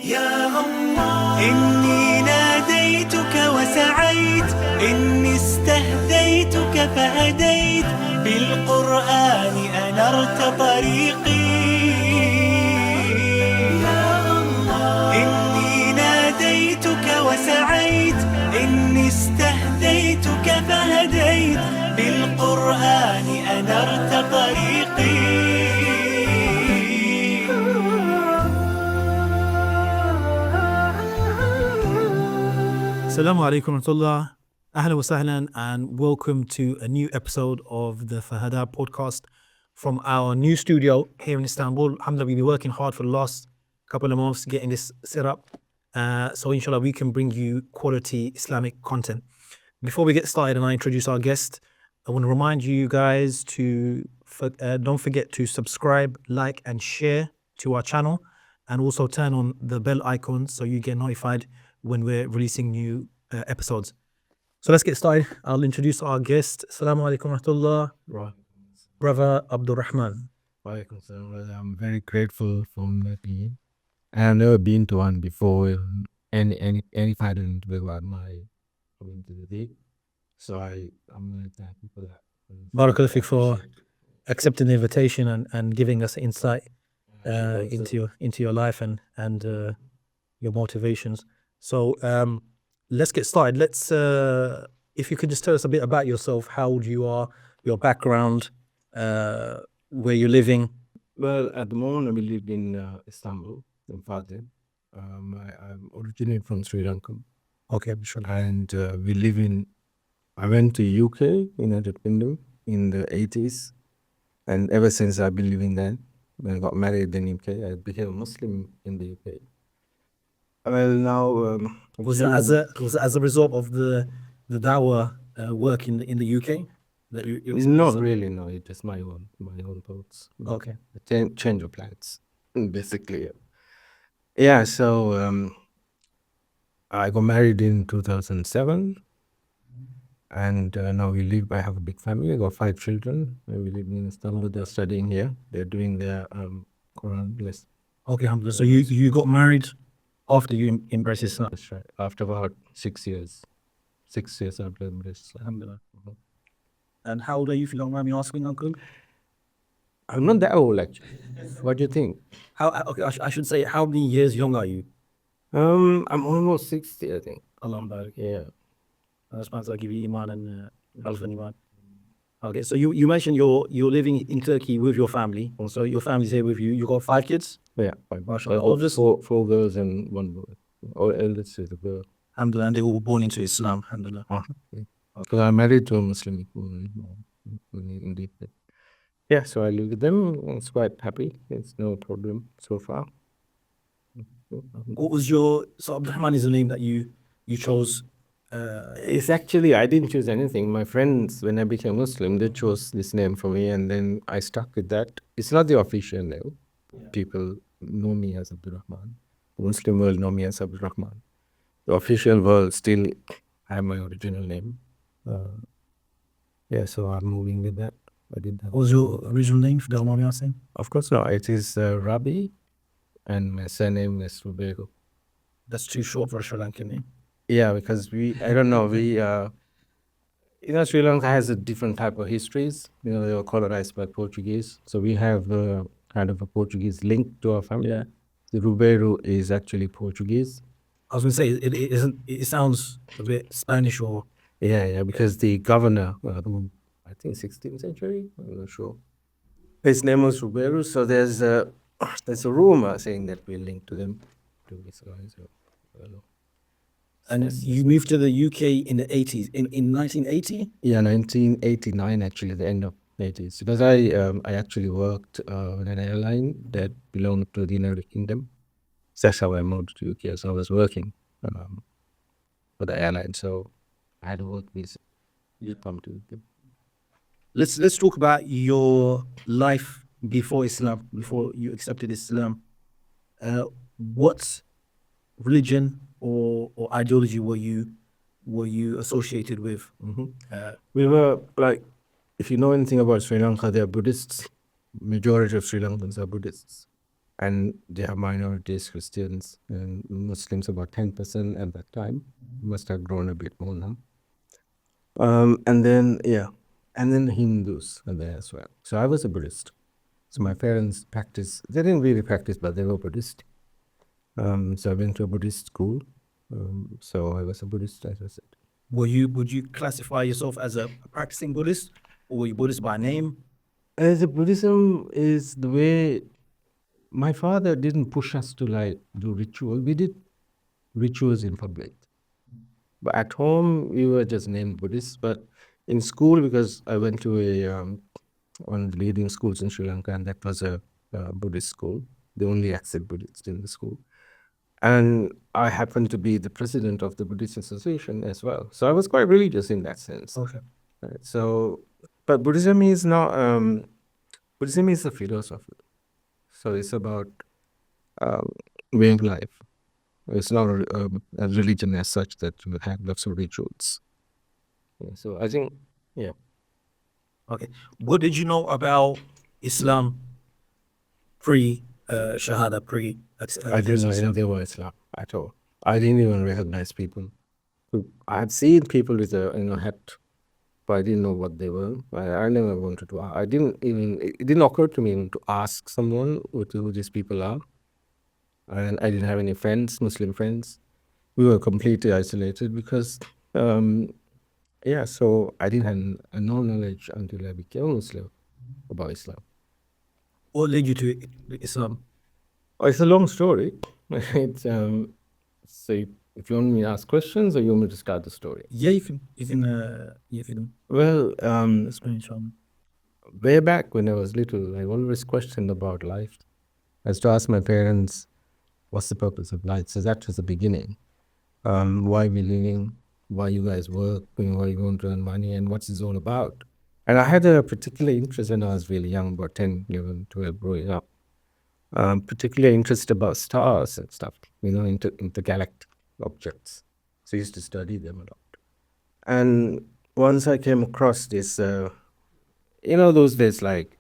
يا الله إني ناديتك وسعيت، إني استهديتك فهديت، بالقرآن أنرت طريقي. يا الله إني ناديتك وسعيت، إني استهديتك فهديت، بالقرآن أنرت طريقي. Assalamu alaikum warahmatullah. Ahlan wa sahlan, and welcome to a new episode of the Fahada podcast from our new studio here in Istanbul. Alhamdulillah, we've been working hard for the last couple of months getting this set up. So inshallah, we can bring you quality Islamic content. Before we get started and I introduce our guest, I want to remind you guys to don't forget to subscribe, like, and share to our channel, and also turn on the bell icon so you get notified when we're releasing new episodes. So let's get started. I'll introduce our guest. Assalamu alaikum warahmatullah. Brother Abdur Rahman. I'm very grateful for being. I've never been to one before, any pattern about my coming to the day. So I'm very thankful for that. Barakallahu Fik for accepting the invitation and giving us insight into your life and your motivations. So let's get started. If you could just tell us a bit about yourself, how old you are, your background, where you're living. Well, at the moment, I live in Istanbul, in Fatih. I'm originally from Sri Lanka. Okay, sure. And I went to UK, United Kingdom, in the 80s. And ever since I've been living there. When I got married in UK, I became a Muslim in the UK. Well, now Was it as a result of the dawah work in the UK? Not really, no. It's just my own thoughts. Okay. Change of plans, basically. Yeah. So I got married in 2007, and now we live. I have a big family. I got 5 children. We live in Istanbul. They're studying here. They're doing their Quran lesson. Okay, alhamdulillah. So you got married after you embraced Islam? That's right. After about 6 years. 6 years after embraced Islam. Alhamdulillah. And how old are you, if you don't mind me asking, Uncle? I'm not that old, actually. What do you think? Okay, I should say, how many years young are you? I'm almost 60, I think. Alhamdulillah. Yeah. That's nice. I'll give you Iman and Health and Iman. Okay, so you mentioned you're living in Turkey with your family. So your family's here with you. You got 5 kids? Yeah, 5. Four girls and 1 boy. Our eldest is a girl. Alhamdulillah, and they were born into Islam. Alhamdulillah. Because I'm married to a Muslim. Indeed. Yeah, so I live with them. It's quite happy. There's no problem so far. What was so Abdur Rahman is the name that you chose? It's actually, I didn't choose anything. My friends, when I became Muslim, they chose this name for me, and then I stuck with that. It's not the official name. Yeah. People know me as Abdur Rahman. The Muslim world know me as Abdur Rahman. The official world still have my original name. Yeah, so I'm moving with that. I did that. What was your original name, if you don't mind me asking? Of course, no. It is Rabi, and my surname is Rubego. That's too short for a Sri Lankan name. Yeah, because I don't know, Sri Lanka has a different type of histories. They were colonized by Portuguese. So we have kind of a Portuguese link to our family. Yeah. The Rubeiro is actually Portuguese. I was going to say, it sounds a bit Spanish or... Yeah, because the governor, I think 16th century, I'm not sure. His name was Rubeiro, so there's a rumor saying that we're linked to them, to these guys. And you moved to the UK in the 80s, in 1980? Yeah, 1989 actually, the end of the 80s. Because I actually worked in an airline that belonged to the United Kingdom. So that's how I moved to UK. So I was working for the airline, so I had a work visa. Let's talk about your life before Islam, before you accepted Islam. What religion or ideology were you associated with? We were like, if you know anything about Sri Lanka, they are Buddhists. Majority of Sri Lankans are Buddhists. and they are minorities, Christians and Muslims, about 10% at that time. Must have grown a bit more now. And then Hindus are there as well. So I was a Buddhist. So my parents practiced. They didn't really practice, but they were Buddhist. So I went to a Buddhist school. So I was a Buddhist, as I said. Would you classify yourself as a practicing Buddhist, or were you Buddhist by name? As a Buddhism is the way. My father didn't push us to like do ritual. We did rituals in public, but at home we were just named Buddhists. But in school, because I went to one of the leading schools in Sri Lanka, and that was a Buddhist school. They only accept Buddhists in the school. And I happened to be the president of the Buddhist Association as well. So I was quite religious in that sense. Okay. Right. So, but Buddhism is not, Buddhism is a philosophy. So it's about way of life. It's not a religion as such that you have lots of rituals. Yeah, so I think, yeah. Okay. What did you know about Islam pre Shahada, pre? I didn't know anything about Islam at all. I didn't even recognize people. I had seen people with a hat, but I didn't know what they were. I never wanted to. I didn't even. It didn't occur to me even to ask someone who these people are. And I didn't have any friends, Muslim friends. We were completely isolated because, so I didn't have no knowledge until I became a Muslim about Islam. What led you to Islam? Oh, it's a long story. It's so if you want me to ask questions or you want me to start the story? Yeah, you can. Well, Explain, inshallah. way back when I was little, I always questioned about life. I used to ask my parents, what's the purpose of life? So that was the beginning. Why we living? Why you guys work? Why you want to earn money? And what's this all about? And I had a particular interest when I was really young, about 10, 11, 12, growing up. Particularly interested about stars and stuff, intergalactic objects. So I used to study them a lot. And once I came across this, those days, like,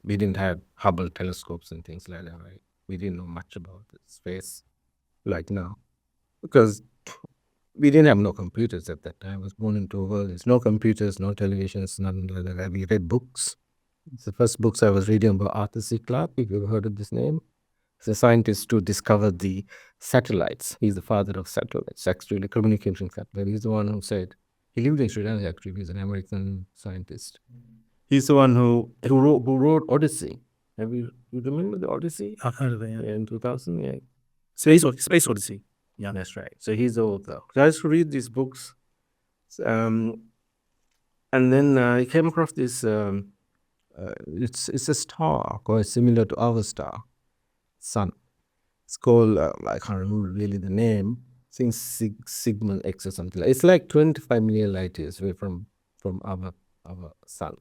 we didn't have Hubble telescopes and things like that, right? We didn't know much about space like now. Because we didn't have no computers at that time. I was born into a world. There's no computers, no televisions, nothing like that. We read books. It's the first books I was reading about Arthur C. Clarke, if you've heard of this name. He's a scientist who discovered the satellites. He's the father of satellites, actually, communication satellite. He's the one who said, he lived in Sri Lanka, actually. He's an American scientist. He's the one who wrote Odyssey. You remember the Odyssey? I've heard of it, yeah. In 2000, yeah. Space Odyssey. Yeah, that's right. So he's the author. So I used to read these books. And then I came across this, it's a star quite similar to our star, Sun. It's called, I can't remember really the name, I think Sigma X or something. It's like 25 million light years away from our Sun.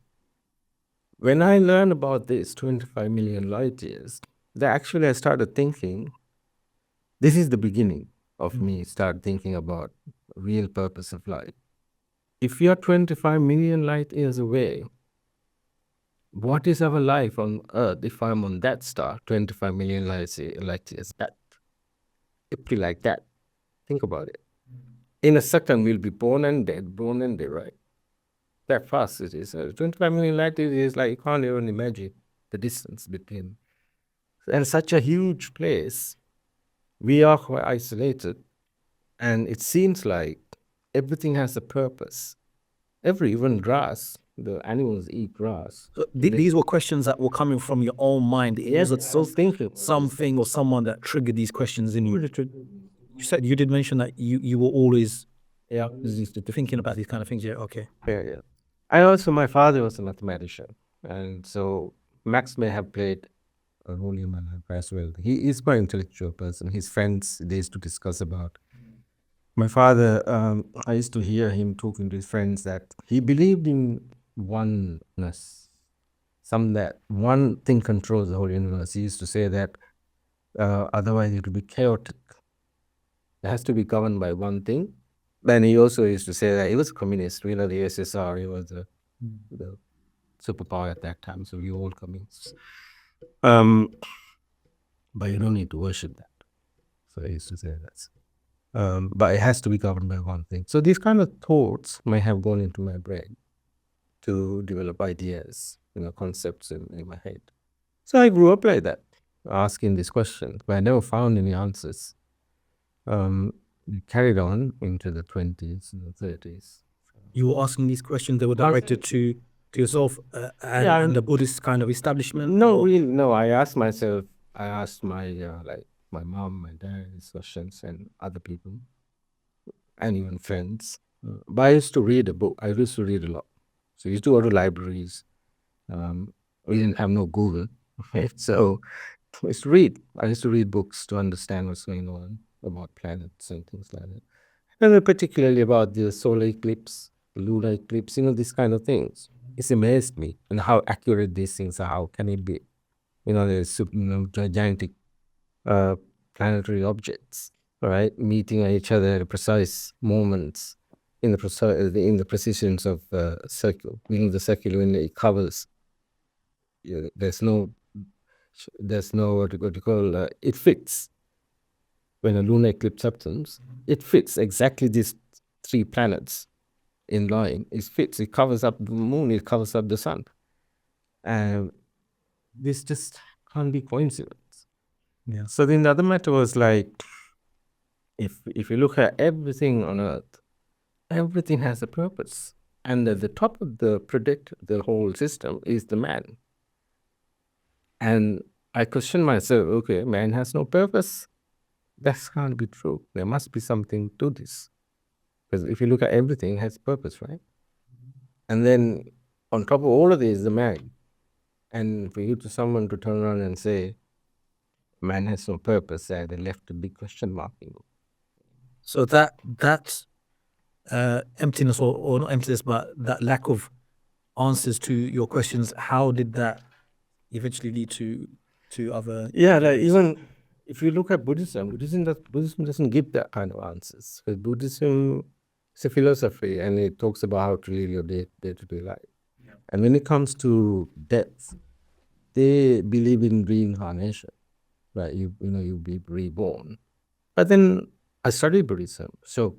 When I learned about this 25 million light years, I started thinking, this is the beginning of me start thinking about real purpose of life. If you're 25 million light years away, what is our life on Earth if I'm on that star, 25 million light years? That it'd be like that. Think about it. In a second, we'll be born and dead, right? That fast it is. 25 million light years is like, you can't even imagine the distance between. And such a huge place, we are quite isolated. And it seems like everything has a purpose. Even grass, the animals eat grass. So these were questions that were coming from your own mind. Yes, so thinking something or someone that triggered these questions in you. You said you did mention that you were always thinking about these kind of things. Yeah, okay. Yeah. And also my father was a mathematician. And so Max may have played a role in my life as well. He is quite an intellectual person. His friends, they used to discuss about. My father, I used to hear him talking to his friends that he believed in oneness. That one thing controls the whole universe. He used to say that otherwise it would be chaotic. It has to be governed by one thing. Then he also used to say that he was a communist. The USSR, he was the superpower at that time. So we were all communists. but you don't need to worship that. So I used to say that. But it has to be governed by one thing. So these kind of thoughts may have gone into my brain to develop ideas, concepts in my head. So I grew up like that, asking these questions, but I never found any answers. Carried on into the 20s and the 30s. You were asking these questions that were directed to yourself and the Buddhist kind of establishment? No, really, no. I asked myself, I asked my my mom, my dad these questions, and other people, and even friends. But I used to read a book. I used to read a lot. So I used to go to libraries. We didn't have no Google, right? So I used to read. I used to read books to understand what's going on about planets and things like that. And then particularly about the solar eclipse, the lunar eclipse, these kind of things. It's amazed me and how accurate these things are. How can it be? There's gigantic planetary objects, right, meeting each other at precise moments in the precisions of the circle. Meaning the circle when it covers, there's no what you call it fits. When a lunar eclipse happens, it fits exactly these three planets in line. It fits. It covers up the moon. It covers up the sun. And this just can't be coincidence. Yeah. So then the other matter was like, if you look at everything on Earth, everything has a purpose, and at the top of the whole system is the man. And I question myself, okay, man has no purpose. That can't be true. There must be something to this. Because if you look at everything, it has purpose, right? And then on top of all of this, the man. And for someone to turn around and say, man has no purpose, they left a big question mark. So that emptiness, or not emptiness, but that lack of answers to your questions, how did that eventually lead to other? Yeah, like even if you look at Buddhism doesn't give that kind of answers. Because Buddhism is a philosophy, and it talks about how to live your day-to-day life. Yeah. And when it comes to death, they believe in reincarnation, right? You'll be reborn. But then I studied Buddhism, so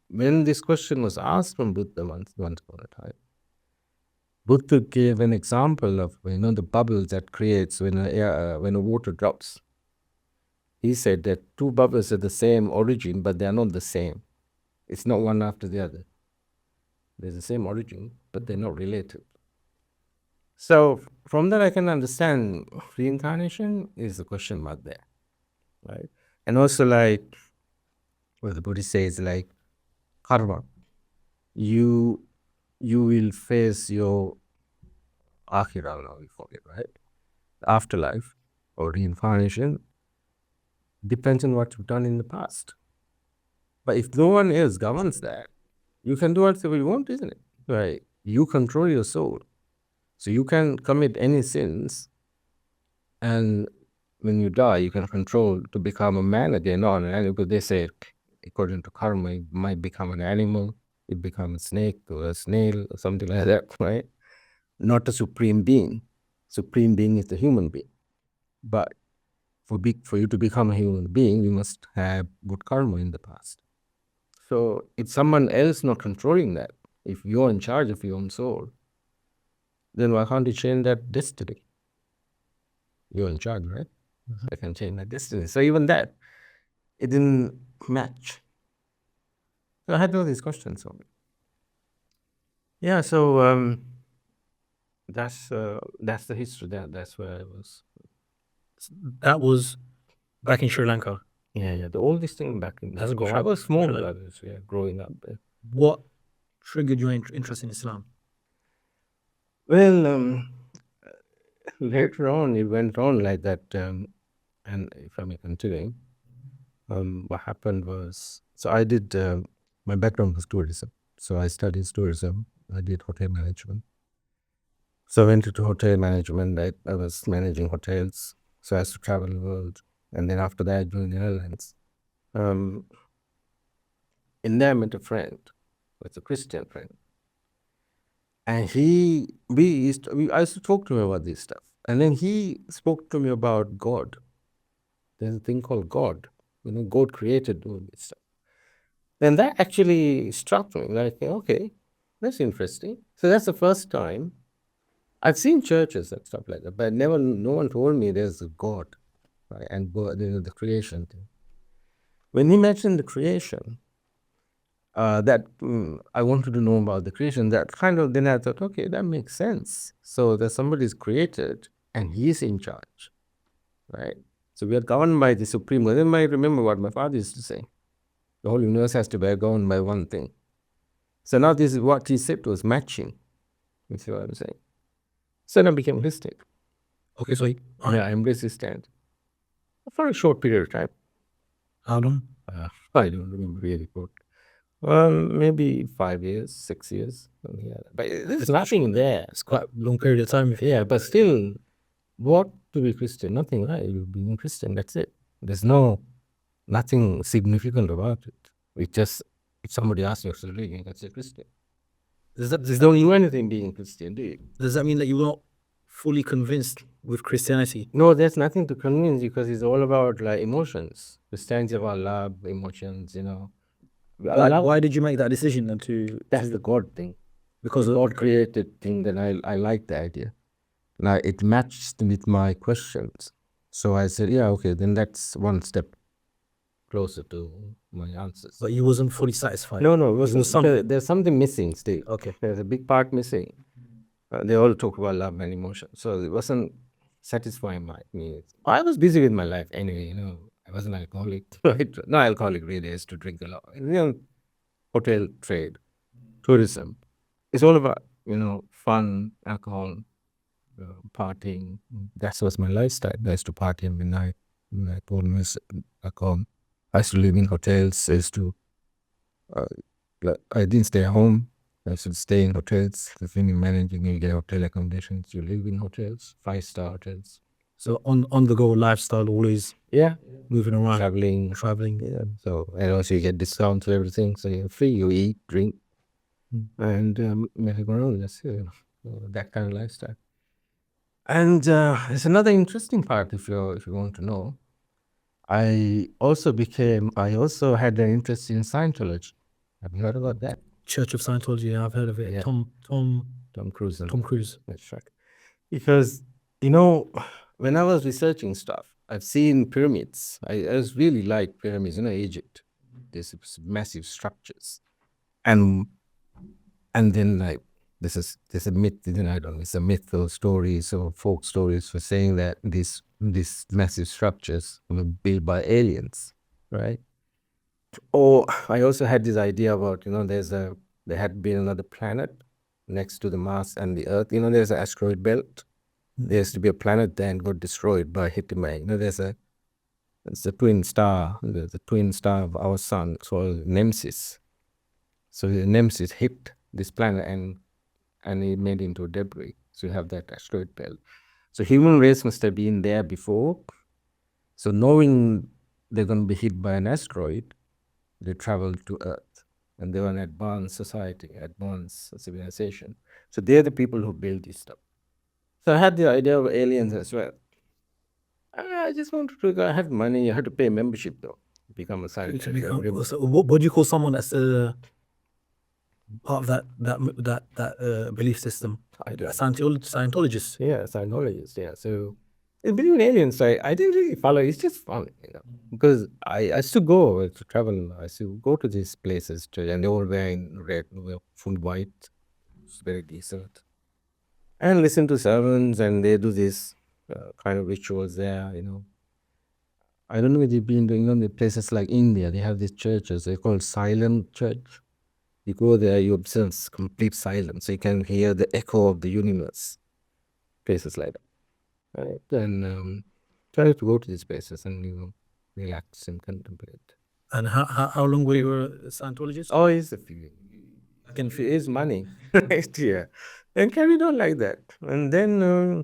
when this question was asked from Buddha once upon a time, Buddha gave an example of the bubbles that creates when a water drops. He said that two bubbles are the same origin, but they are not the same. It's not one after the other. They're the same origin, but they're not related. So from that, I can understand reincarnation is a question mark there, right? And also, like what the Buddhist says, like karma. You will face your akhirah, now we call it, right? Afterlife or reincarnation depends on what you've done in the past. But if no one else governs that, you can do whatever you want, isn't it? Right? You control your soul. So you can commit any sins, and when you die, you can control to become a man again, or an animal. Because they say, according to karma, you might become an animal, you become a snake or a snail or something like that, right? Not a supreme being. Supreme being is the human being. But for you to become a human being, you must have good karma in the past. So it's someone else not controlling that. If you're in charge of your own soul, then why can't you change that destiny? You're in charge, right? I can change that destiny. So even that, it didn't match. So I had all these questions on it. Yeah, so that's the history. That's where I was. That was back in Sri Lanka. Yeah. The oldest thing back in. That's good. I was small, growing up. What triggered your interest in Islam? Well, later on, it went on like that. And if I may continue, what happened was, so I did, my background was tourism. So I studied tourism. I did hotel management. So I went into hotel management. I was managing hotels. So I had to travel the world. And then after that, I joined the airlines. In there, I met a friend. It's a Christian friend. And I used to talk to him about this stuff. And then he spoke to me about God. There's a thing called God. God created all this stuff. Then that actually struck me. Like, okay, that's interesting. So that's the first time I've seen churches and stuff like that, but no one told me there's a God, right? And God, the creation thing. When he mentioned the creation, I wanted to know about the creation. That kind of, then I thought, okay, that makes sense. So that somebody's created and he's in charge, right? So we are governed by the supreme. Then I remember what my father used to say: the whole universe has to be governed by one thing. So now this is what he said was matching. You see what I'm saying? So then I became Christian. Okay, so Yeah, I embraced Islam for a short period of time. how long? I don't remember really what. Well, maybe 5 years, 6 years. Something like that. But there's nothing there. It's quite a long period of time. Yeah, but still, what to be Christian? Nothing, right? You're being Christian, that's it. There's nothing significant about it. It's just, if somebody asks you what's the religion, that's a Christian. Does that There's no do anything being Christian, do you? does that mean that you're not fully convinced with Christianity? No, there's nothing to convince you because it's all about like emotions. Christianity is about love, emotions, Why did you make that decision then to? That's the God thing. Because The God created thing, then I like the idea. Now it matched with my questions. So I said, yeah, okay, then that's one step closer to my answers. But you wasn't fully satisfied. No, it wasn't. was something. There's something missing still. Okay. There's a big part missing. They all talk about love and emotion. So it wasn't satisfying me. I was busy with my life anyway, I wasn't alcoholic. Not alcoholic really, I used to drink a lot. Hotel trade, tourism. It's all about, fun, alcohol, partying. That was my lifestyle. I used to party every night. I told alcohol. I used to live in hotels. I didn't stay at home. I should stay in hotels. If you're managing, you get hotel accommodations. You live in hotels, 5-star hotels. So on the go lifestyle, always moving around, Traveling. Yeah. So and also you get discounts for everything. So you're free. You eat, drink, and make around. That's that kind of lifestyle. And there's another interesting part if you want to know. I also had an interest in Scientology. Have you heard about that? Church of Scientology. I've heard of it. Yeah. Tom Cruise. Tom Cruise. That's right. Because when I was researching stuff, I've seen pyramids. I just really like pyramids. Egypt. There's massive structures, and then like there's a myth. I don't know. It's a myth or stories or folk stories for saying that these massive structures were built by aliens, right? Or I also had this idea about there had been another planet next to the Mars and the Earth. There's an asteroid belt. There used to be a planet there and got destroyed by hitting by. It's a twin star. The twin star of our sun called Nemesis. So the Nemesis hit this planet and it made into debris. So you have that asteroid belt. So human race must have been there before. So knowing they're going to be hit by an asteroid, they traveled to Earth. And they were an advanced society, advanced civilization. So they're the people who built this stuff. So I had the idea of aliens as well. I just wanted to have money. You had to pay membership though, become a scientist. So what do you call someone that's part of that belief system? Scientologist. Yeah, Scientologist. Yeah. So in believing in aliens, I didn't really follow. It's just fun, because I used to go to travel. I used to go to these places, and they all wearing red, full white. It's very decent. And listen to sermons, and they do this kind of rituals there, I don't know if you've been doing the places like India. They have these churches. They're called silent church. You go there, you observe complete silence, so you can hear the echo of the universe. Places like that, right? And try to go to these places and relax and contemplate. And how long were you a Scientologist? Oh, it's a few. It's money, right? Yeah, and carried on like that, and then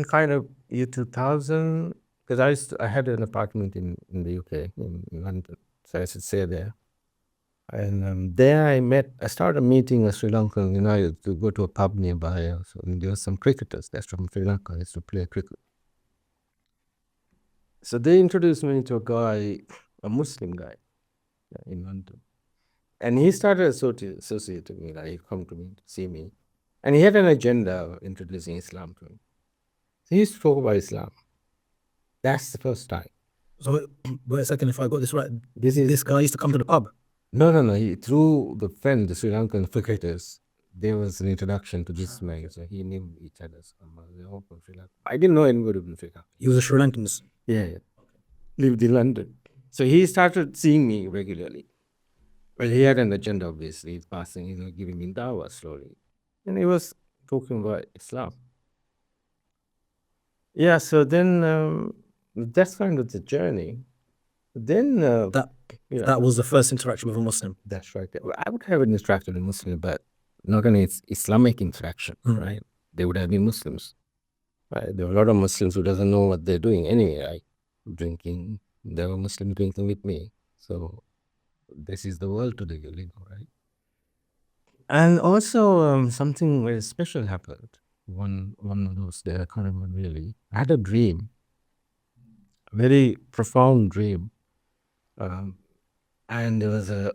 kind of year 2000, because I had an apartment in the UK in London, so I should stay there. And there I started meeting a Sri Lankan. I used to go to a pub nearby. So there were some cricketers that's from Sri Lanka. I used to play cricket. So they introduced me to a guy, a Muslim guy in London. And he started associating me, like he'd come to me to see me. And he had an agenda of introducing Islam to me. So he used to talk about Islam. That's the first time. So wait a second, if I got this right, This is this guy used to come to the pub. no. He, through the friend, the Sri Lankan cricketers, there was an introduction to this man. So he knew each other. They're all from Sri Lanka. I didn't know anybody from Sri Lanka. He was a Sri Lankan. Yeah. Lived in London. So he started seeing me regularly. Well, he had an agenda, obviously. He's passing, giving me dawah slowly. And he was talking about Islam. Yeah, so then that's kind of the journey. Then That was the first interaction with a Muslim. that's right. I would have an interaction with Muslim, but not an Islamic interaction, right? They would have been Muslims. Right? There were a lot of Muslims who doesn't know what they're doing anyway, right? Drinking. There were Muslims drinking with me. So this is the world today, right? And also something very special happened. One of those days, I can't remember really. I had a dream, a very profound dream. And there was a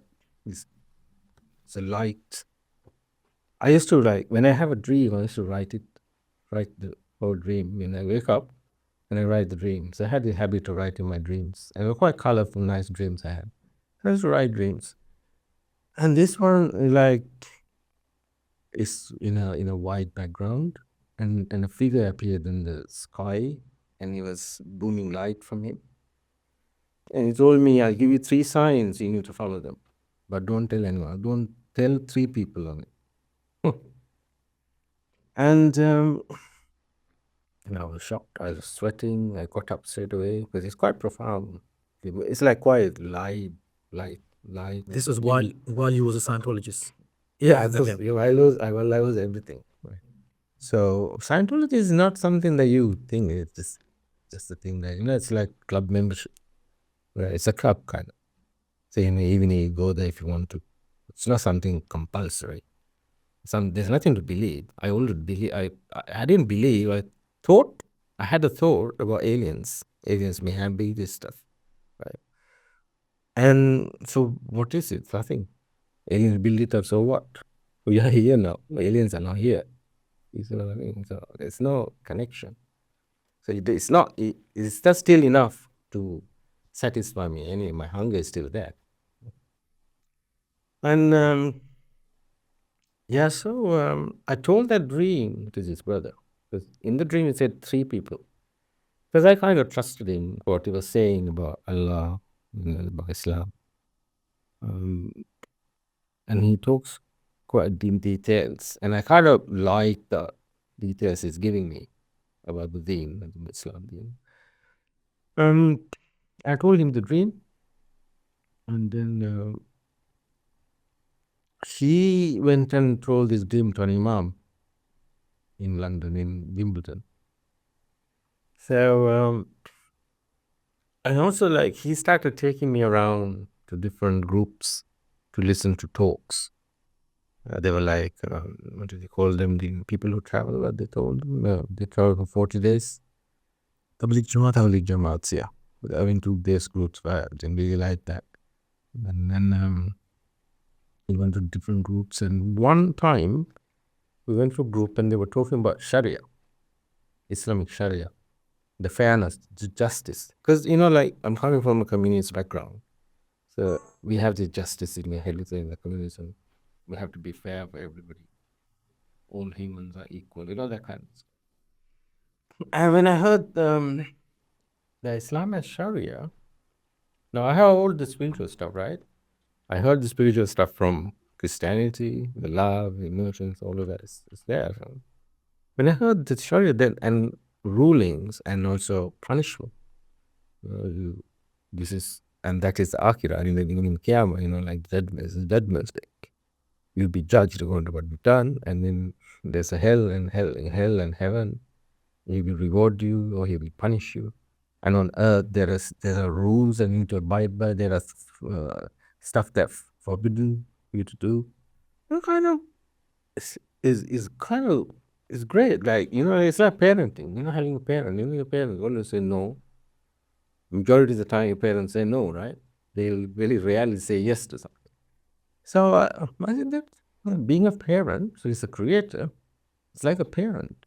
light. I used to when I have a dream, I used to write the whole dream. When I wake up and I write the dreams. I had the habit of writing my dreams. And they were quite colorful, nice dreams I had. I used to write dreams. And this one, is in a white background. And a figure appeared in the sky. And it was booming light from him. And he told me, I'll give you 3 signs, you need to follow them. But don't tell anyone. Don't tell 3 people on it. And I was shocked. I was sweating. I got up straight away because it's quite profound. It's like quite light. This was while you was a Scientologist. Yeah, I was everything. Right. So Scientology is not something that you think. It's just a thing that it's like club membership. Right? It's a club kind of. So in the evening you go there if you want to. It's not something compulsory. There's nothing to believe. I didn't believe. I had a thought about aliens. Aliens may have been this stuff, right? And so what is it? Nothing. Aliens build it up. So what? We are here now. Aliens are not here. You see what I mean? So there's no connection. So it's not. It's just still enough to satisfy me. Anyway, my hunger is still there. And yeah, so I told that dream to his brother. Because in the dream, he said 3 people. Because I kind of trusted him, what he was saying about Allah, about Islam. And he talks quite in details. And I kind of like the details he's giving me about the deen, the Islam deen. I told him the dream. And then he went and told his dream to an imam in London, in Wimbledon. So, and also he started taking me around to different groups to listen to talks. They were what do they call them? The people who travel, what they told them? They travel for 40 days. Tabligh Jamaats, yeah. But I went to these groups, I didn't really like that. And then we went to different groups. And one time, we went to a group and they were talking about Sharia, Islamic Sharia, the fairness, the justice. Because, I'm coming from a communist background. So we have the justice in the communism. We have to be fair for everybody. All humans are equal, that kind of stuff. And when I heard the Islam as Sharia, now I have all the spiritual stuff, right? I heard the spiritual stuff from Christianity, the love, the emotions, all of that is there. When I heard the Sharia then and rulings and also punishment, and that is the Akhirah, in Qiyamah, like judgment day. You'll be judged according to what you've done, and then there's a hell and heaven. He will reward you or he will punish you. And on earth there are rules and you need to abide by. There are stuff that's forbidden for you to do. Kind of is great. It's like parenting. Having a parent. Your parents want to say no. Majority of the time, your parents say no, right? They'll very rarely say yes to something. So I think that being a parent, so he's a creator, it's like a parent.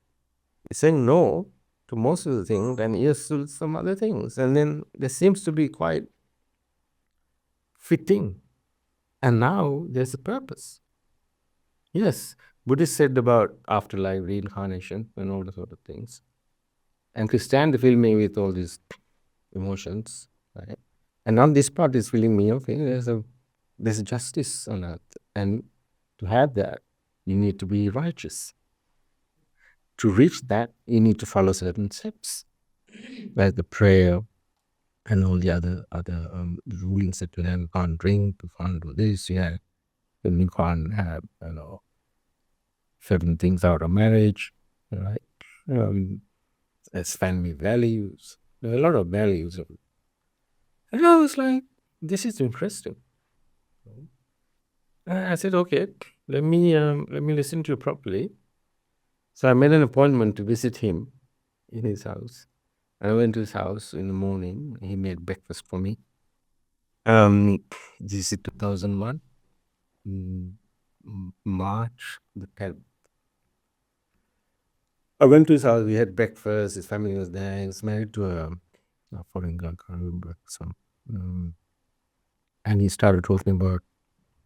He's saying no to most of the things and yes to some other things. And then there seems to be quite fitting. And now there's a purpose. Yes, Buddhists said about afterlife, reincarnation, and all the sort of things. And Christianity filled me with all these emotions, right? And on this part is filling me, okay, there's a justice on earth. And to have that, you need to be righteous. To reach that, you need to follow certain steps, like the prayer and all the other rulings that you have. You can't drink, you can't do this, and you can't have, certain things out of marriage, right? As family values. There are a lot of values. And I was like, this is interesting. I said, okay, let me listen to you properly. So I made an appointment to visit him in his house. I went to his house in the morning. He made breakfast for me. This is 2001, March the 10th. I went to his house. We had breakfast. His family was there. He was married to a foreign girl. I can't remember some. And he started talking about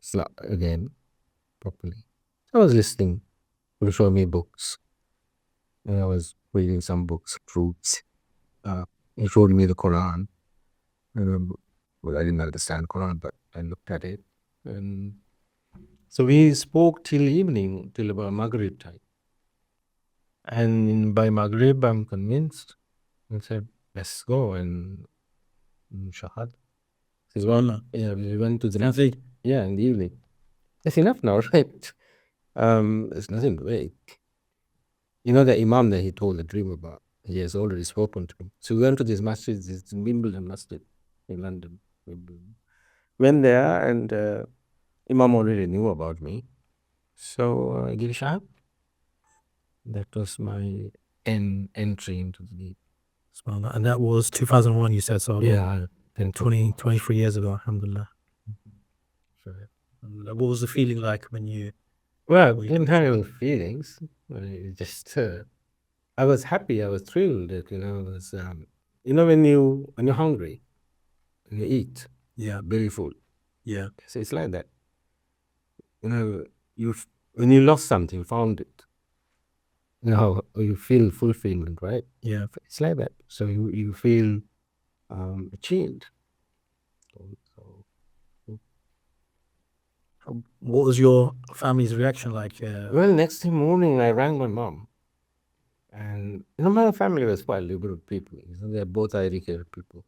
Islam again properly. I was listening. He would show me books. And I was reading some books, Truths. He showed me the Quran. Well, I didn't understand Quran, but I looked at it. And so we spoke till evening, till about Maghrib time. And by Maghrib, I'm convinced. I said, let's go and Shahad. He says, well, yeah, we went to the Nafi. Yeah, in the evening. That's enough now, right? There's nothing to wait. You know the Imam that he told the dream about? He has already spoken to him. So we went to this masjid, this Wimbledon Masjid in London. Went there and Imam already knew about me. So I gave Shahad. That was my entry into the... And that was 2001, you said, so Yeah. 23 years ago, alhamdulillah. Sure. What was the feeling like when you... Well, didn't have any feelings. Just, I was happy. I was thrilled. That, it was, when you're hungry, and you eat, Yeah. very full. Yeah. So it's like that. When you lost something, found it. You feel fulfillment, right? Yeah. It's like that. So you feel achieved. So, what was your family's reaction like? Well, next morning I rang my mom. And my family was quite liberal people. They're both educated people.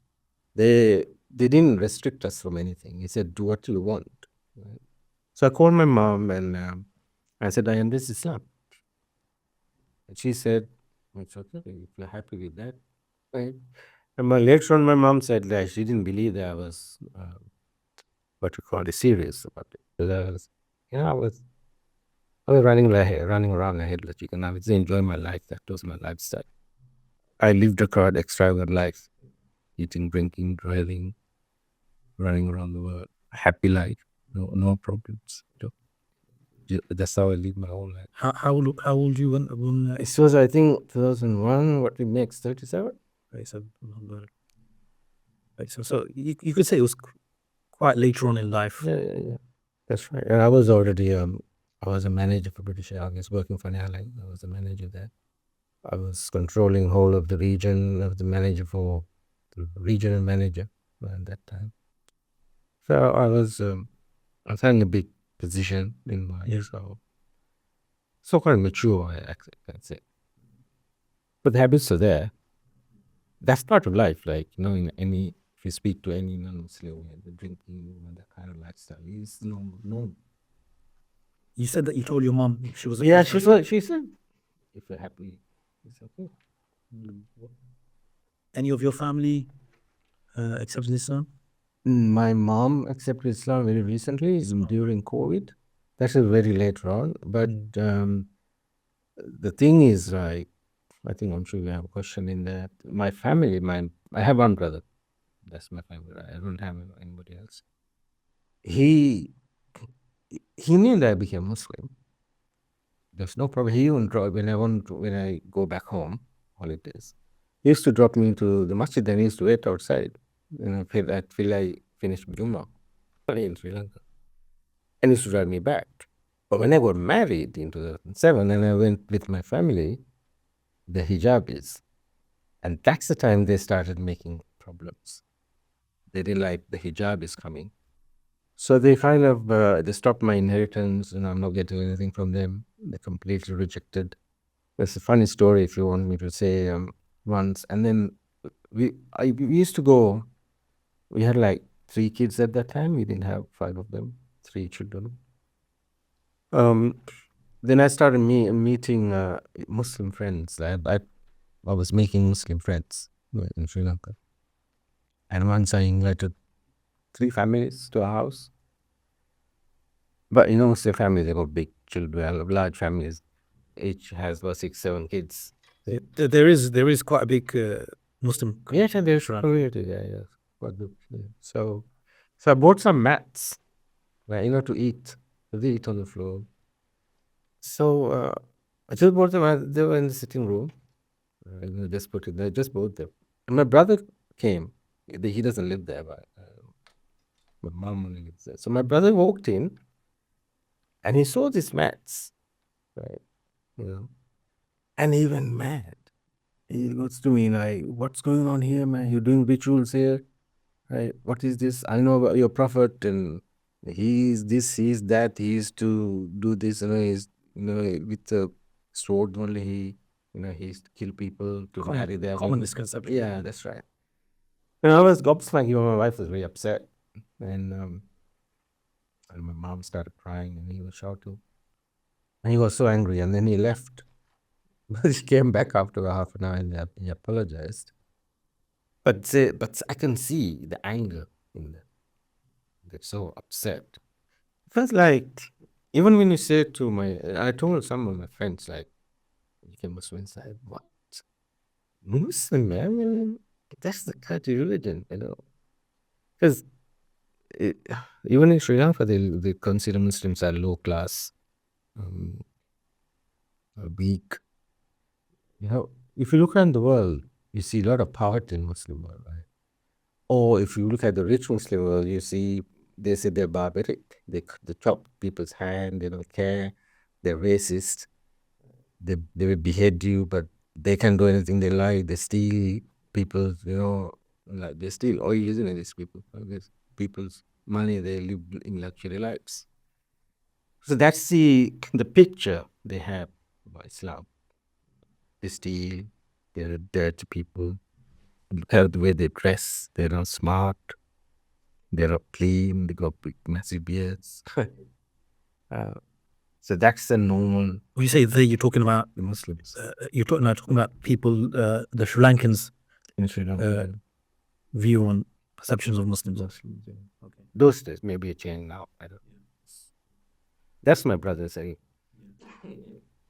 They didn't restrict us from anything. He said, do what you want. Right? So I called my mom and I said, I embrace Islam. And she said, it's okay, if you're happy with that. Right? And later on, my mom said that she didn't believe that I was, serious about it. Because I was running around like a headless chicken. I was enjoying my life. That was my lifestyle. I lived a quite extravagant life. Eating, drinking, driving, running around the world. A happy life. No problems. That's how I live my whole life. How old you when It was, I think, 2001. What it makes 37. Right, so you could say it was quite later on in life. Yeah. That's right. And I was already I was a manager for British Airways, working for an airline. I was a manager there. I was controlling whole of the region. I was the manager for the regional manager at that time. So I was having a big position in life. So quite mature, I can say. But the habits are there. That's part of life. Like, if you speak to any non-Muslim, the drinking and that kind of lifestyle is normal. You said that you told your mom she was... Yeah, she said, if you're happy, it's okay. Any of your family accepted Islam? My mom accepted Islam very recently, during COVID. That's very later on. But the thing is, like, I think I'm sure you have a question in that. My family, I have one brother. That's my family. I don't have anybody else. He he knew that I became Muslim. There's no problem. He even drop when I go back home holidays. He used to drop me to the masjid and he used to wait outside. Till I finished Jummah in Sri Lanka. And he used to drive me back. But when I got married in 2007 and I went with my family, the hijabis, and that's the time they started making problems. They didn't like the hijabis coming. So they kind of they stopped my inheritance and I'm not getting anything from them. They completely rejected. It's a funny story if you want me to say once. And then we used to go, we had like 3 kids at that time. We didn't have 5 of them, 3 children. Then I started meeting Muslim friends. I was making Muslim friends in Sri Lanka. And once I invited 3 families to a house. But you know, Muslim families, they got big children, large families. Each has about 6, 7 kids. There is quite a big Muslim. Yes, and there's community there, yes. Quite good, yeah. So I bought some mats, right, to eat. They eat on the floor. So I just bought them. They were in the sitting room. I just put it there. Just bought them. And my brother came. He doesn't live there, but my mom only lives there. So my brother walked in, and he saw these mats, right? And he went mad. He goes to me like, "What's going on here, man? You're doing rituals here, right? What is this? I know about your prophet, and he's this, he's that. He used to do this, he's with the sword only. He used to kill people to marry their common misconception. Yeah, that's right. And I was gobsmacked. My wife was very upset, and my mom started crying, and he was shouting, and he was so angry, and then he left. He came back after a half an hour and he apologized. But I can see the anger in them. They're so upset. It feels like, even when you say I told some of my friends, like, you became Muslim, inside, what? Muslim, man? I mean, that's the country religion, Because even in Sri Lanka, they consider Muslims are low class, weak. If you look around the world, you see a lot of poverty in Muslim world, right? Or if you look at the rich Muslim world, you see they say they're barbaric. They chop people's hand. They don't care. They're racist. They will behead you, but they can do anything they like. They steal people's, like they steal oil, isn't it? These people's money. They live in luxury lives. So that's the picture they have about Islam. They steal. They're dirty people. Look at the way they dress. They're not smart. They're not clean. They got big, massive beards. So that's the normal. When you say they, you're talking about The Muslims you're talking about people, the Sri Lankans in Sri Lanka. view on perceptions of Muslims. Muslims, yeah. Okay. Those days, maybe a change now. I don't know. That's my brother saying.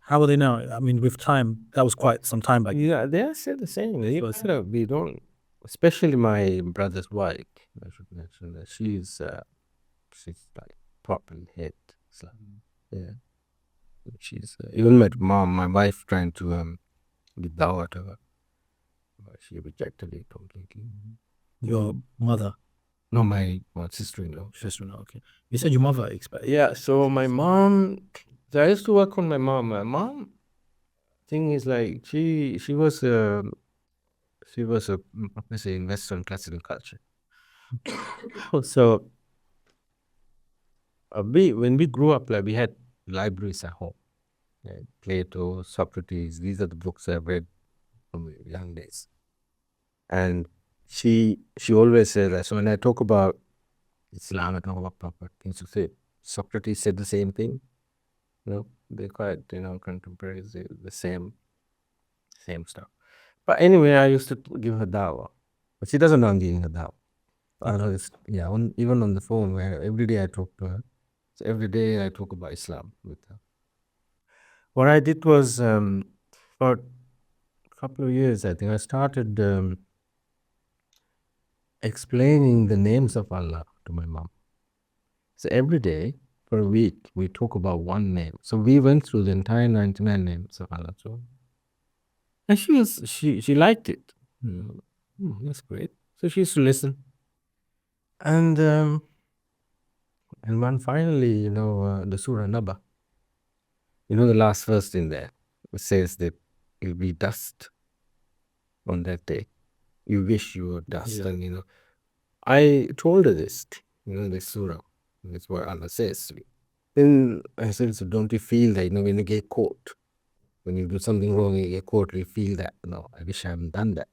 How are they now? I mean, with time, that was quite some time back. Yeah, they are still the same. We don't, especially my brother's wife. I should mention that she's like properly head Islam. Yeah, she's even my wife trying to give dawah to her, but she rejected it completely. Your mother, No, my sister-in-law. sister-in-law. Okay, you said your mother expect. Yeah, so my mom. So I used to work on my mom. My mom thing is like she was let's say in Western classical culture. So when we grew up, like we had libraries at home, like Plato, Socrates. These are the books I've read from young days. And she always said that. So when I talk about Islam, I talk about proper things to say. Socrates said the same thing. They're quite contemporaries. The same stuff. But anyway, I used to give her dawah, but she doesn't know I'm giving her dawah. I know even on the phone, where every day I talk to her. So every day I talk about Islam with her. What I did was for a couple of years, I think I started explaining the names of Allah to my mom. So every day for a week, we talk about one name. So we went through the entire 99 names of Allah. So, and she liked it. That's great. So she used to listen. And when finally, the Surah Naba, the last verse in there, it says that you'll be dust on that day. You wish you were dust. Yeah. And, I told her this, this Surah. That's what Allah says to me. Then I said, so don't you feel that, when you get caught, when you do something wrong, you get caught, you feel that, no, I wish I hadn't done that.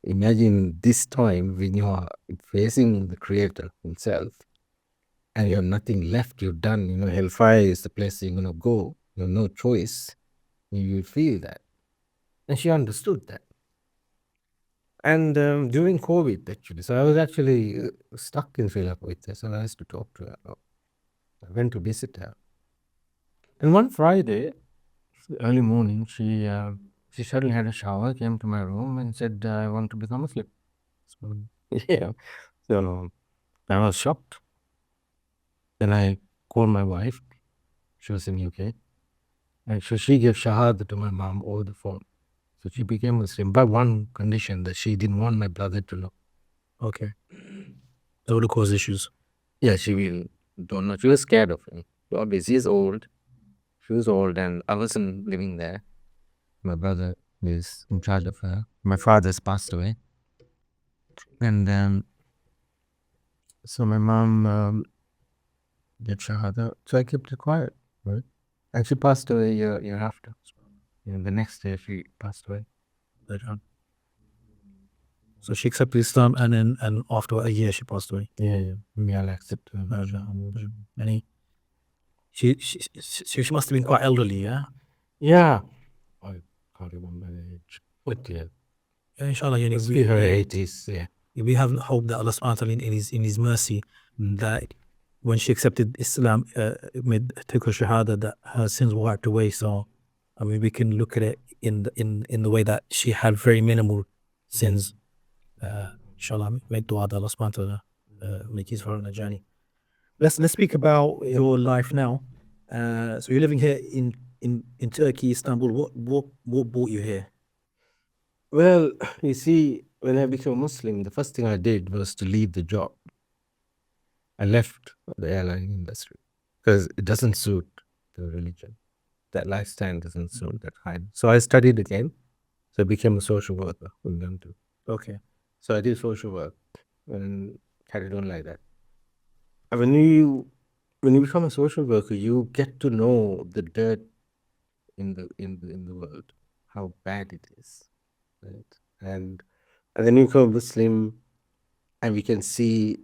Imagine this time when you are facing the Creator Himself and you have nothing left, you're done, hellfire is the place you're going to go, you have no choice, you feel that. And she understood that. And during COVID, actually, so I was actually stuck in Sri Lanka with her, so I used to talk to her. I went to visit her. And one Friday, early morning, she suddenly had a shower, came to my room and said, I want to become Muslim. So, yeah. So I was shocked. Then I called my wife. She was in UK. And so she gave Shahada to my mom over the phone. So she became Muslim, but one condition, that she didn't want my brother to know. Okay. That would cause issues. Yeah, she don't know. She was scared of him. Obviously, he's old. She was old, and I wasn't living there. My brother is in charge of her. My father's passed away. And so my mom did Shahada. So I kept it quiet, right? And she passed away a year after. The next day she passed away. So she accepted Islam, and after a year she passed away. Yeah. May Allah accept her. And she must have been quite elderly, yeah? Yeah. I can't remember the age. But yeah. Inshallah, Must be her 80s, yeah. we have hope that Allah subhanahu wa ta'ala in his mercy, that when she accepted Islam, took her shahada, that her sins were wiped away. So I mean, we can look at it in the way that she had very minimal sins. Inshallah, make dua that Allah subhanahu wa ta'ala make his for her on the journey. Let's speak about your life now. So you're living here in Turkey, Istanbul. What brought you here? Well, you see, when I became Muslim, the first thing I did was to leave the job. I left the airline industry because it doesn't suit the religion. That lifestyle doesn't suit that kind. So I studied again. So I became a social worker in them too. Okay. So I did social work and carried on like that. And when you become a social worker, you get to know the dirt in the world, how bad it is, right? And then you become Muslim, and we can see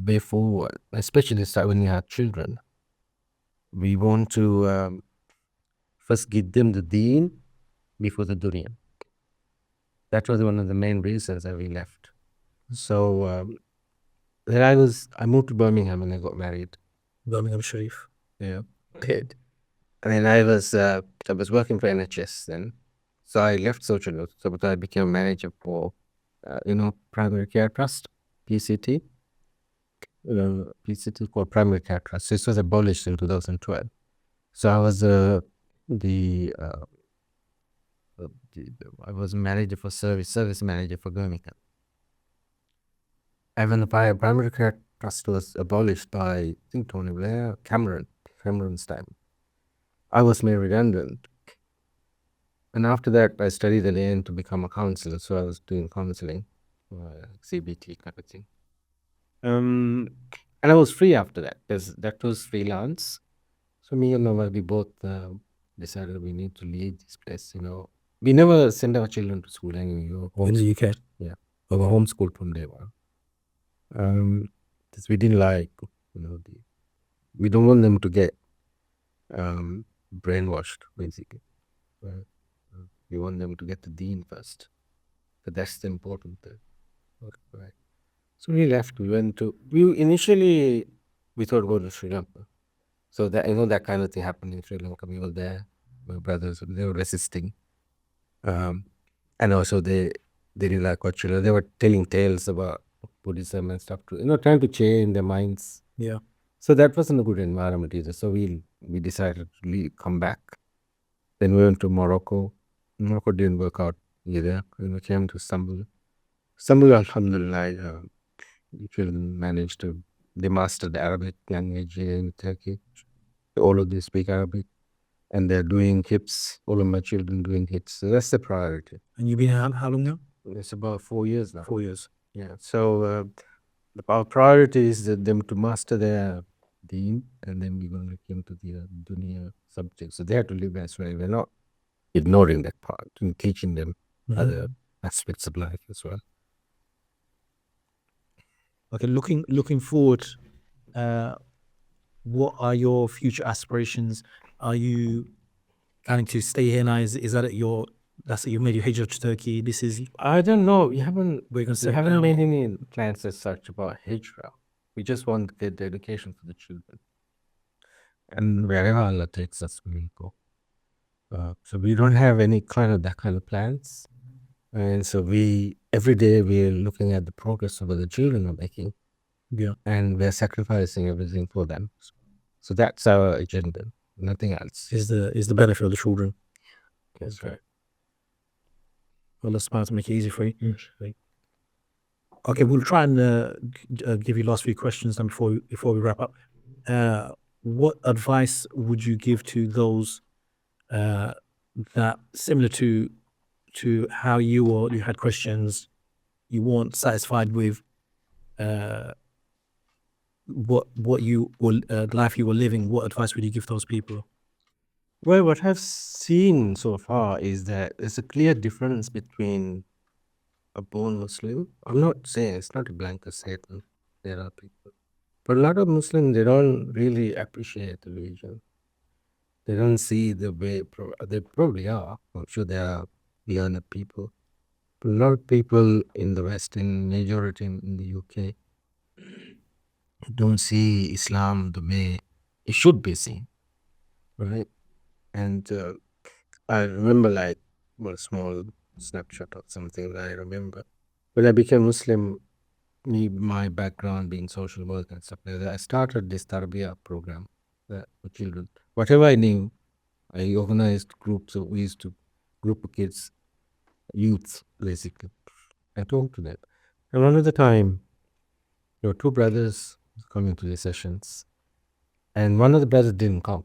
way forward, especially when you have children. We want to first give them the deen before the dunya. That was one of the main reasons that we left. So then I moved to Birmingham and I got married. Birmingham Sharif. Yeah, good. And then I was working for NHS then, so I left social work. So I became manager for primary care trust, PCT. PCT called primary care trust. This was abolished in 2012. So I was I was manager for service manager for Birmingham. And when the primary care trust was abolished by, I think, Tony Blair, Cameron's time, I was made redundant. And after that, I studied again to become a counselor. So I was doing counseling, CBT kind of thing. And I was free after that, because that was freelance. So me and my wife, we both decided we need to leave this place. We never send our children to school anyway. In the UK. Yeah, we were homeschooled from day one. Because we didn't like, we don't want them to get brainwashed, basically. Right? We want them to get the deen first. But that's the important thing. Right. So we left. Initially we thought go to Sri Lanka. So that that kind of thing happened in Sri Lanka. We were there. My brothers, they were resisting. And also they They didn't like our children. They were telling tales about Buddhism and stuff, trying to change their minds. Yeah. So that wasn't a good environment either. So we decided to come back. Then we went to Morocco. Morocco didn't work out either. Came to Istanbul. Istanbul, alhamdulillah, the children managed to, they mastered the Arabic language in Turkey. All of them speak Arabic. And they're doing HIPs. All of my children doing HIPs. So that's the priority. And you've been here how long now? It's about 4 years now. 4 years. Yeah. So our priority is them to master their deen, and then we're going to come to the dunya subject. So they have to live as well. We're not ignoring that part and teaching them other aspects of life as well. Okay, looking forward, what are your future aspirations? Are you planning to stay here now? Is that that's it, you made your hijrah to Turkey? This is I don't know. We haven't settle down. made any plans as such about hijrah. We just want to get the education for the children. And wherever Allah takes us, we will go. So we don't have any that kind of plans. And so every day we're looking at the progress of what the children are making. Yeah. And we're sacrificing everything for them. So that's our agenda. Nothing else. Is the benefit of the children. That's right. Well, let's try to make it easy for you. Okay, we'll try and give you last few questions then before we wrap up. What advice would you give to those that similar to how you had questions, you weren't satisfied with what you were the life you were living? What advice would you give those people? Well, what I've seen so far is that there's a clear difference between a born Muslim. I'm not saying it's not a blanket statement. There are people, but a lot of Muslims, they don't really appreciate the religion. They don't see the way. They probably are. I'm sure there are learned people, but a lot of people in the West, in majority in the UK, don't see Islam the way it should be seen, right? And I remember a small snapshot of something that I remember. When I became Muslim, my background being social work and stuff like that, I started this Tarbiyah program for children. Whatever I knew, I organized groups. We used to group of kids, youth basically. I talked to them. And one of the time, there were two brothers coming to the sessions, and one of the brothers didn't come.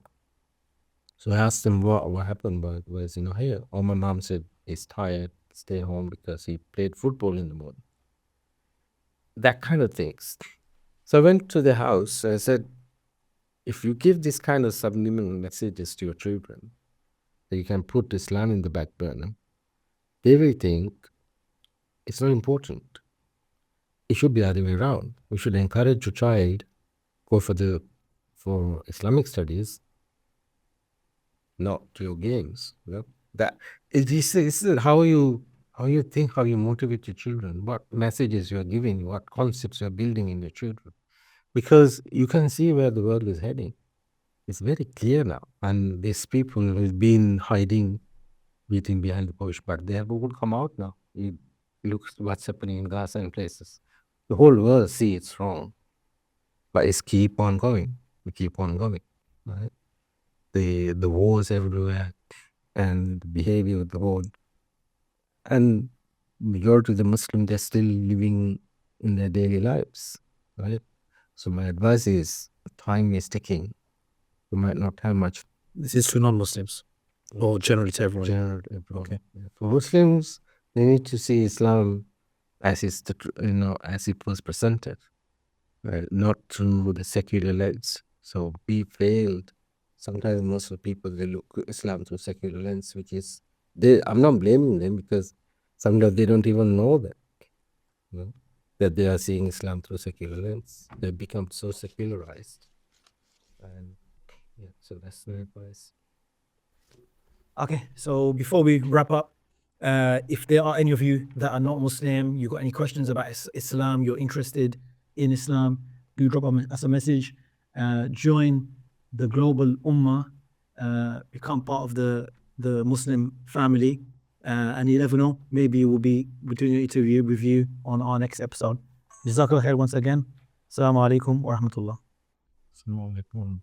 So I asked him what happened, but was here. Or my mom said he's tired, stay home because he played football in the morning. That kind of things. So I went to the house and I said, if you give this kind of subliminal messages to your children, that you can put Islam in the back burner, they will think it's not important. It should be the other way around. We should encourage your child go for Islamic studies, not to your games. That this is how you think, how you motivate your children, what messages you are giving, what concepts you are building in your children, because you can see where the world is heading. It's very clear now, and these people who've been hiding, beating behind the bush, but they have all come out now. You look what's happening in Gaza and places. The whole world see it's wrong, but it's keep on going. We keep on going, right? The wars everywhere and the behavior of the world. And majority of the Muslims, they're still living in their daily lives, right? So my advice is, time is ticking. You might not have much. This is to non-Muslims or generally to everyone? Generally to everyone. Okay. Yeah. For Muslims, they need to see Islam as as it was presented, right? Not through the secular lens. So we failed. Sometimes most of the people, they look at Islam through secular lens, which is, I'm not blaming them, because sometimes they don't even know that, that they are seeing Islam through secular lens. They become so secularized. And yeah, so that's the advice. Okay, so before we wrap up, if there are any of you that are not Muslim, you got any questions about Islam, you're interested in Islam, do drop us a message. Join the global Ummah, become part of the Muslim family. And you never know, maybe we'll doing an interview with you on our next episode. Jazakallah khair once again. Assalamu alaikum wa rahmatullah. Assalamu alaikum.